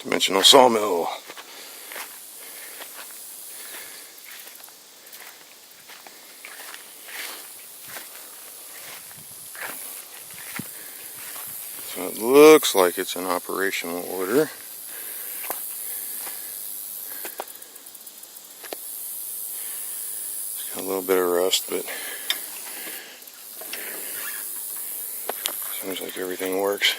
Dimensional sawmill. So it looks like it's in operational order. It's got a little bit of rust, but seems like everything works.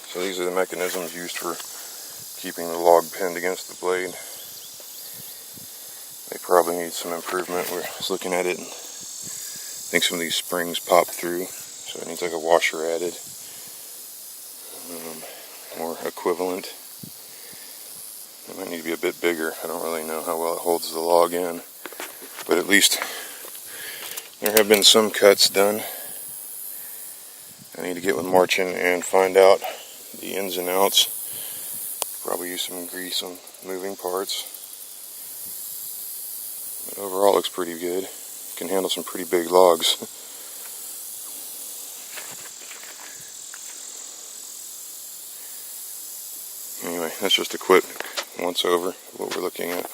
So these are the mechanisms used for keeping the log pinned against the blade. They probably need some improvement. We're just looking at it, and I think some of these springs pop through, so it needs like a washer added. More equivalent. It might need to be a bit bigger. I don't really know how well it holds the log in, but at least there have been some cuts done. I need to get with Marchin and find out the ins and outs. Probably use some grease on moving parts. But overall it looks pretty good. Can handle some pretty big logs. Anyway, that's just a quick once over of what we're looking at.